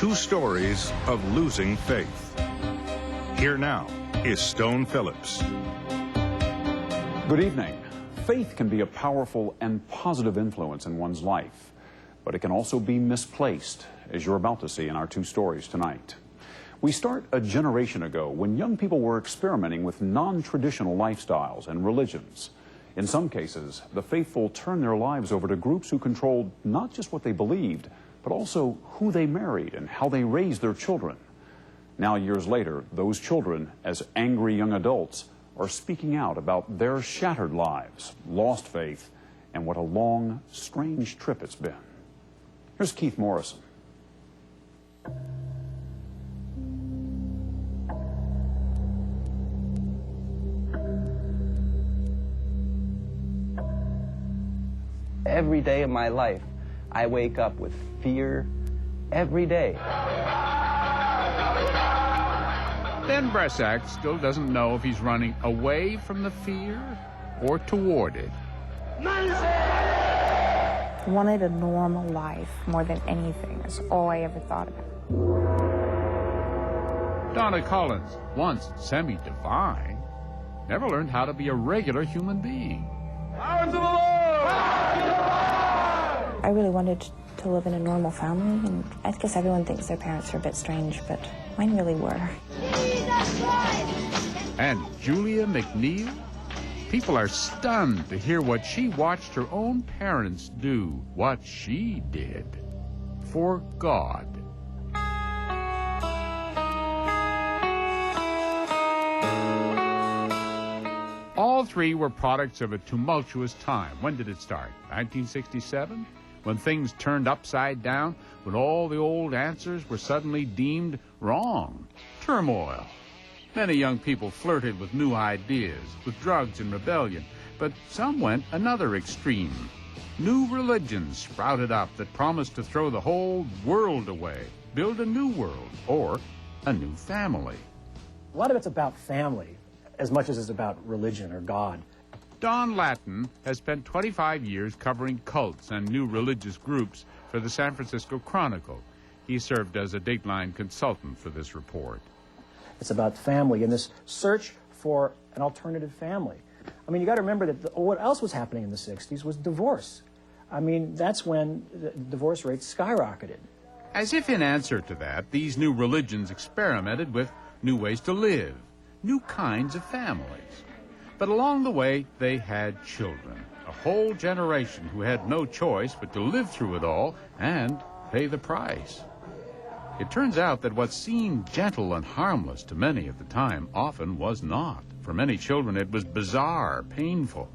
two stories of losing faith. Here now is Stone Phillips. Good evening. Faith can be a powerful and positive influence in one's life, but it can also be misplaced, as you're about to see in our two stories tonight. We start a generation ago when young people were experimenting with non-traditional lifestyles and religions. In some cases, the faithful turned their lives over to groups who controlled not just what they believed, but also who they married and how they raised their children. Now, years later, those children, as angry young adults, are speaking out about their shattered lives, lost faith, and what a long, strange trip it's been. Here's Keith Morrison. Every day of my life, I wake up with fear every day. Ben Bresak still doesn't know if he's running away from the fear or toward it. I wanted a normal life more than anything. That's all I ever thought about. Donna Collins, once semi-divine, never learned how to be a regular human being. Power to the Lord! I really wanted to live in a normal family, and I guess everyone thinks their parents are a bit strange, but mine really were. And Julia McNeil? People are stunned to hear what she watched her own parents do, what she did for God. All three were products of a tumultuous time. When did it start? 1967? When things turned upside down? When all the old answers were suddenly deemed wrong? Turmoil. Many young people flirted with new ideas, with drugs and rebellion, but some went another extreme. New religions sprouted up that promised to throw the whole world away, build a new world, or a new family. A lot of it's about family, as much as it's about religion or God. Don Lattin has spent 25 years covering cults and new religious groups for the San Francisco Chronicle. He served as a Dateline consultant for this report. It's about family and this search for an alternative family. I mean, you got to remember that what else was happening in the 60s was divorce. I mean, that's when the divorce rates skyrocketed. As if in answer to that, these new religions experimented with new ways to live, new kinds of families. But along the way, they had children, a whole generation who had no choice but to live through it all and pay the price. It turns out that what seemed gentle and harmless to many at the time often was not. For many children, it was bizarre, painful,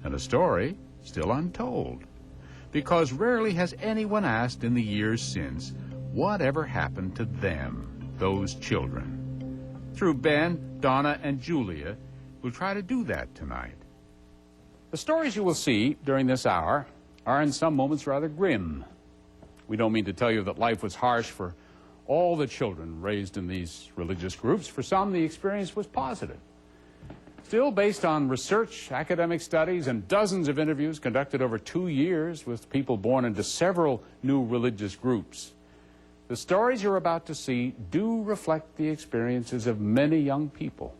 and a story still untold. Because rarely has anyone asked in the years since, whatever happened to them, those children? Through Ben, Donna, and Julia, we'll try to do that tonight. The stories you will see during this hour are in some moments rather grim. We don't mean to tell you that life was harsh for all the children raised in these religious groups. For some, the experience was positive. Still, based on research, academic studies, and dozens of interviews conducted over 2 years with people born into several new religious groups, the stories you're about to see do reflect the experiences of many young people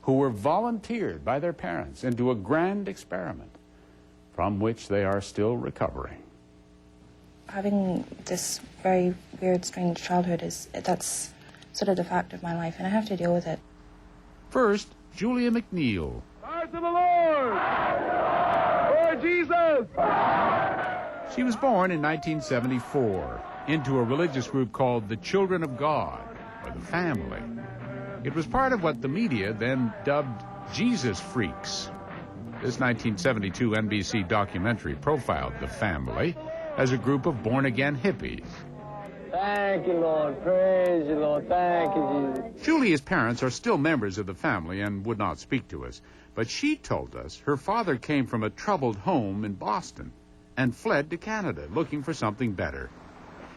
who were volunteered by their parents into a grand experiment from which they are still recovering. Having this very weird, strange childhood that's sort of the fact of my life, and I have to deal with it. First, Julia McNeil. Power to the Lord! Lord Jesus! She was born in 1974 into a religious group called the Children of God, or the Family. It was part of what the media then dubbed Jesus Freaks. This 1972 NBC documentary profiled the Family as a group of born-again hippies. Thank you, Lord. Praise you, Lord. Thank you, Jesus. Julia's parents are still members of the family and would not speak to us, but she told us her father came from a troubled home in Boston and fled to Canada looking for something better.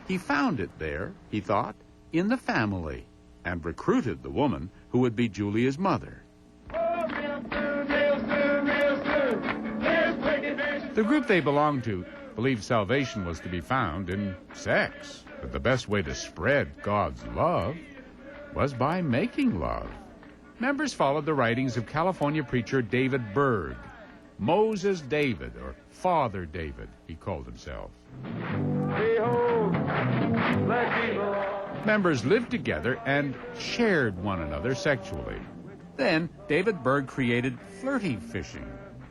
He found it there, he thought, in the family, and recruited the woman who would be Julia's mother. The group they belonged to believed salvation was to be found in sex. But the best way to spread God's love was by making love. Members followed the writings of California preacher David Berg. Moses David, or Father David, he called himself. Behold, let me belong. Members lived together and shared one another sexually. Then David Berg created flirty fishing.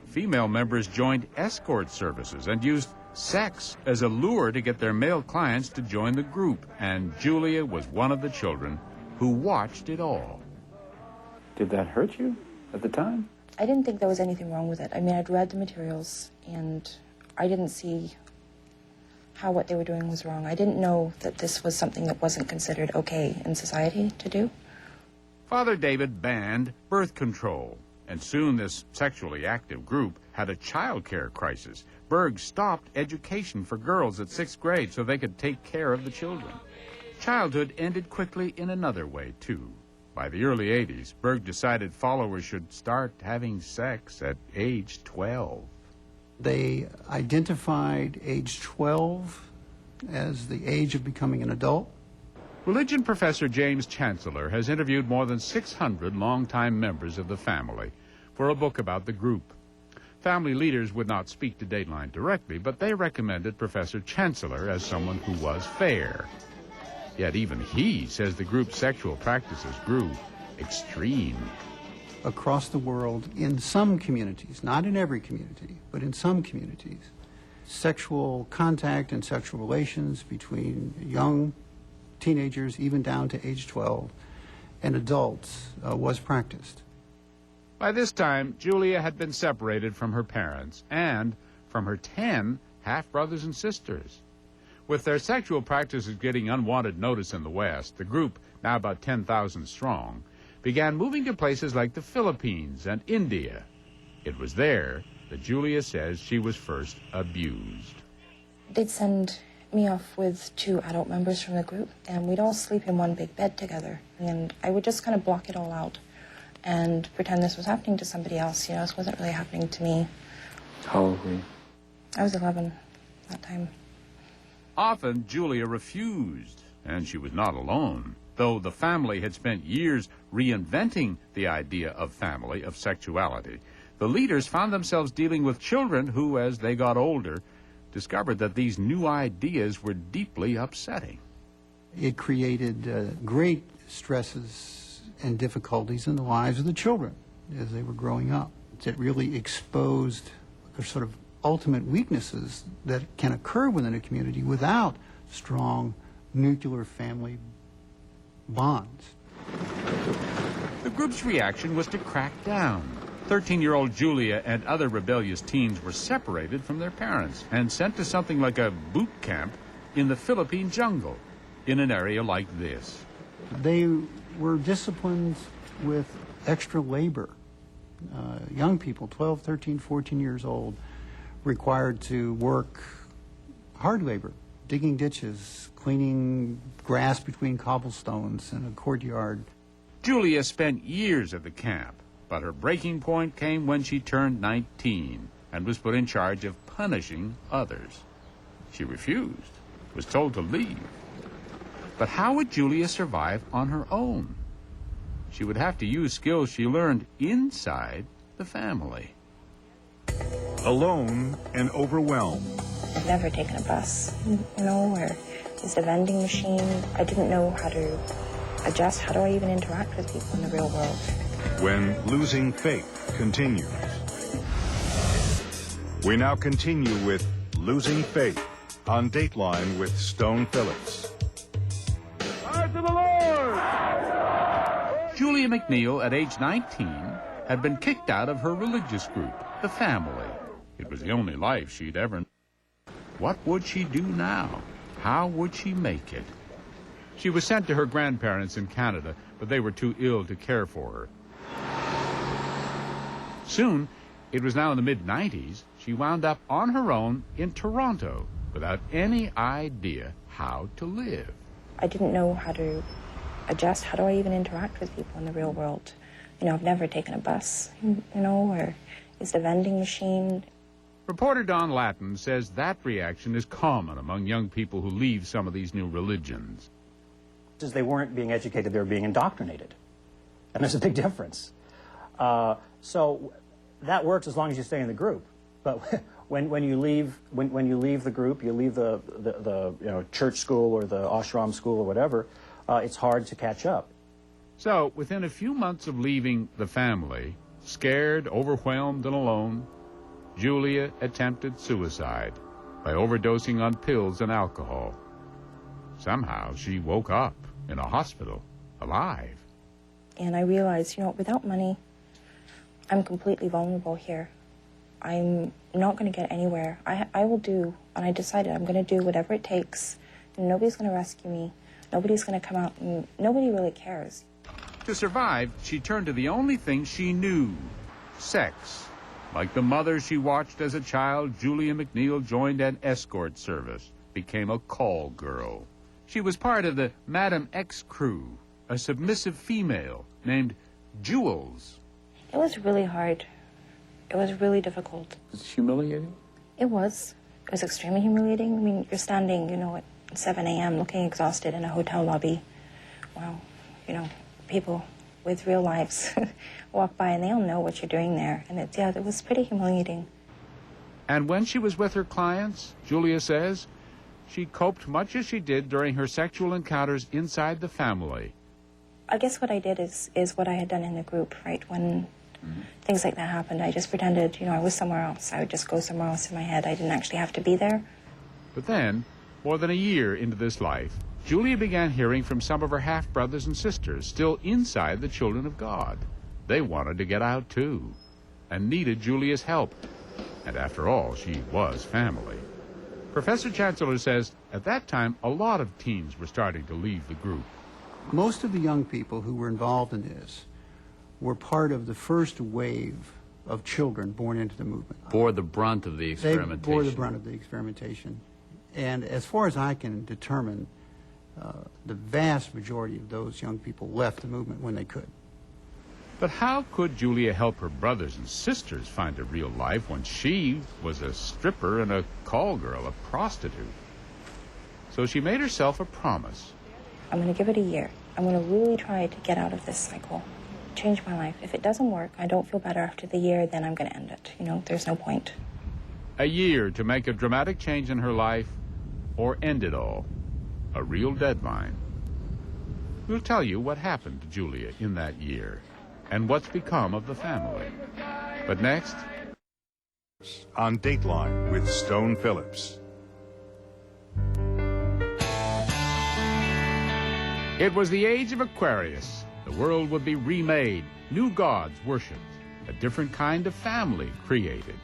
Female members joined escort services and used sex as a lure to get their male clients to join the group, and Julia was one of the children who watched it all. Did that hurt you at the time? I didn't think there was anything wrong with it. I mean, I'd read the materials, and I didn't see how what they were doing was wrong. I didn't know that this was something that wasn't considered okay in society to do. Father David banned birth control, and soon this sexually active group had a child care crisis. Berg stopped education for girls at 6th grade so they could take care of the children. Childhood ended quickly in another way, too. By the early 80s, Berg decided followers should start having sex at age 12. They identified age 12 as the age of becoming an adult. Religion professor James Chancellor has interviewed more than 600 longtime members of the family for a book about the group. Family leaders would not speak to Dateline directly, but they recommended Professor Chancellor as someone who was fair. Yet even he says the group's sexual practices grew extreme. Across the world, in some communities, not in every community, but in some communities, sexual contact and sexual relations between young teenagers, even down to age 12, and adults was practiced. By this time, Julia had been separated from her parents and from her 10 half-brothers and sisters. With their sexual practices getting unwanted notice in the West, the group, now about 10,000 strong, began moving to places like the Philippines and India. It was there that Julia says she was first abused. They'd send me off with 2 adult members from the group, and we'd all sleep in one big bed together. And I would just kind of block it all out and pretend this was happening to somebody else. You know, this wasn't really happening to me. How old were you? I was 11 that time. Often, Julia refused, and she was not alone. Though the family had spent years reinventing the idea of family, of sexuality, the leaders found themselves dealing with children who, as they got older, discovered that these new ideas were deeply upsetting. It created great stresses and difficulties in the lives of the children as they were growing up. It really exposed the sort of ultimate weaknesses that can occur within a community without strong nuclear family bonds. The group's reaction was to crack down. 13-year-old Julia and other rebellious teens were separated from their parents and sent to something like a boot camp in the Philippine jungle, in an area like this. They were disciplined with extra labor. Young people, 12, 13, 14 years old, required to work hard labor, digging ditches, cleaning grass between cobblestones in a courtyard. Julia spent years at the camp, but her breaking point came when she turned 19 and was put in charge of punishing others. She refused, was told to leave. But how would Julia survive on her own? She would have to use skills she learned inside the family. Alone and overwhelmed. I've never taken a bus, you know, or used a vending machine. I didn't know how to adjust. How do I even interact with people in the real world? When losing faith continues. We now continue with Losing Faith on Dateline with Stone Phillips. Eyes of the Lord! Julia McNeil, at age 19, had been kicked out of her religious group, the family. It was the only life she'd ever known. What would she do now? How would she make it? She was sent to her grandparents in Canada, but they were too ill to care for her. Soon, it was now in the mid-90s, she wound up on her own in Toronto without any idea how to live. I didn't know how to adjust. How do I even interact with people in the real world? You know, I've never taken a bus, you know, or used a vending machine. Reporter Don Lattin says that reaction is common among young people who leave some of these new religions. They weren't being educated, they were being indoctrinated. And there's a big difference. So that works as long as you stay in the group. But when you leave the group, you leave the church school or the ashram school or whatever, it's hard to catch up. So within a few months of leaving the family, scared, overwhelmed, and alone, Julia attempted suicide by overdosing on pills and alcohol. Somehow she woke up in a hospital, alive. And I realized, without money, I'm completely vulnerable here. I'm not going to get anywhere. I will do, and I decided I'm going to do whatever it takes. And nobody's going to rescue me. Nobody's going to come out, and nobody really cares. To survive, she turned to the only thing she knew, sex. Like the mother she watched as a child, Julia McNeil joined an escort service, became a call girl. She was part of the Madam X crew, a submissive female named Jules. It was really hard. It was really difficult. Is it humiliating? It was. It was extremely humiliating. I mean, you're standing, at 7 a.m. looking exhausted in a hotel lobby. Wow, people with real lives walk by and they don't know what you're doing there. And it was pretty humiliating. And when she was with her clients, Julia says, she coped much as she did during her sexual encounters inside the family. I guess what I did is what I had done in the group, right? When things like that happened, I just pretended, I was somewhere else. I would just go somewhere else in my head. I didn't actually have to be there. But then, more than a year into this life, Julia began hearing from some of her half-brothers and sisters still inside the Children of God. They wanted to get out too, and needed Julia's help. And after all, she was family. Professor Chancellor says at that time a lot of teens were starting to leave the group. Most of the young people who were involved in this were part of the first wave of children born into the movement. Bore the brunt of the experimentation. They bore the brunt of the experimentation. And as far as I can determine, the vast majority of those young people left the movement when they could. But how could Julia help her brothers and sisters find a real life when she was a stripper and a call girl, a prostitute? So she made herself a promise. I'm going to give it a year. I'm going to really try to get out of this cycle, change my life. If it doesn't work, I don't feel better after the year, then I'm going to end it. There's no point. A year to make a dramatic change in her life or end it all. A real deadline. We'll tell you what happened to Julia in that year and what's become of the family. But next, on Dateline with Stone Phillips. it was the age of Aquarius. The world would be remade, new gods worshipped, a different kind of family created.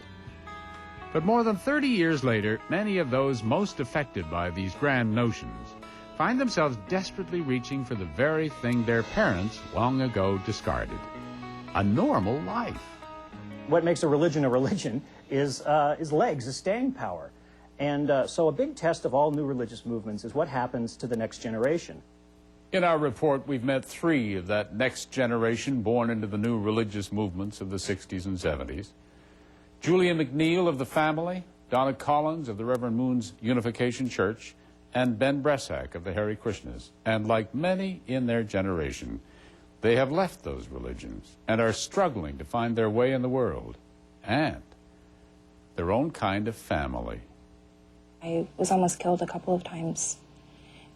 But more than 30 years later, many of those most affected by these grand notions find themselves desperately reaching for the very thing their parents long ago discarded: a normal life. What makes a religion is legs, is staying power. And so a big test of all new religious movements is what happens to the next generation. In our report, we've met three of that next generation born into the new religious movements of the 60s and 70s. Julia McNeil of the Family, Donna Collins of the Reverend Moon's Unification Church, and Ben Bresak of the Hare Krishnas. And like many in their generation, they have left those religions and are struggling to find their way in the world and their own kind of family. I was almost killed a couple of times,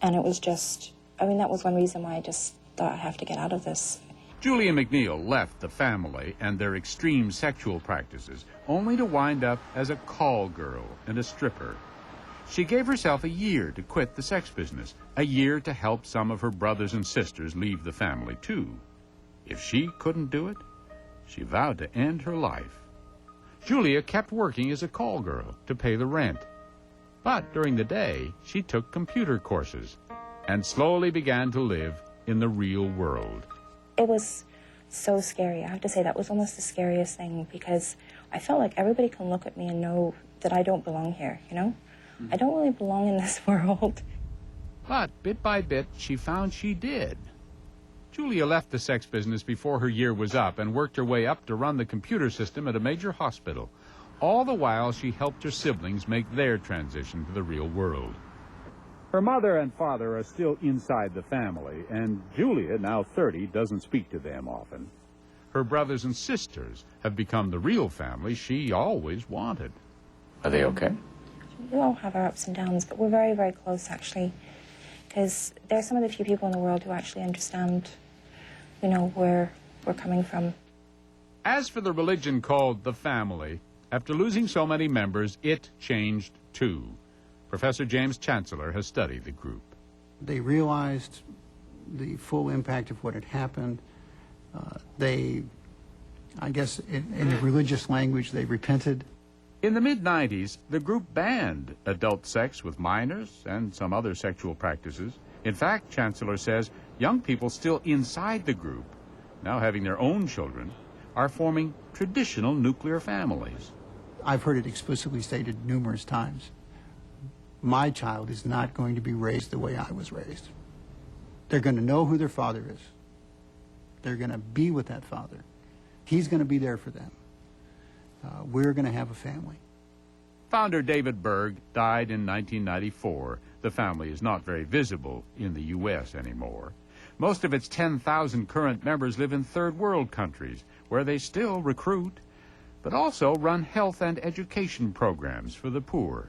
and it was just, that was one reason why I just thought I have to get out of this. Julia McNeil left the family and their extreme sexual practices only to wind up as a call girl and a stripper. She gave herself a year to quit the sex business, a year to help some of her brothers and sisters leave the family too. If she couldn't do it, she vowed to end her life. Julia kept working as a call girl to pay the rent. But during the day, she took computer courses and slowly began to live in the real world. It was so scary. I have to say that was almost the scariest thing, because I felt like everybody can look at me and know that I don't belong here, I don't really belong in this world. But bit by bit, she found she did. Julia left the sex business before her year was up and worked her way up to run the computer system at a major hospital, All the while, she helped her siblings make their transition to the real world. Her mother and father are still inside the family, and Julia, now 30, doesn't speak to them often. Her brothers and sisters have become the real family she always wanted. Are they okay? We all have our ups and downs, but we're very, very close, actually, because they're some of the few people in the world who actually understand, you know, where we're coming from. As for the religion called the family, after losing so many members, it changed too. Professor James Chancellor has studied the group. They realized the full impact of what had happened. I guess in the religious language, they repented. In the mid-90s, the group banned adult sex with minors and some other sexual practices. In fact, Chancellor says young people still inside the group, now having their own children, are forming traditional nuclear families. I've heard it explicitly stated numerous times. My child is not going to be raised the way I was raised. They're going to know who their father is. They're going to be with that father. He's going to be there for them. We're going to have a family. Founder David Berg died in 1994. The family is not very visible in the U.S. anymore. Most of its 10,000 current members live in third world countries, where they still recruit, but also run health and education programs for the poor.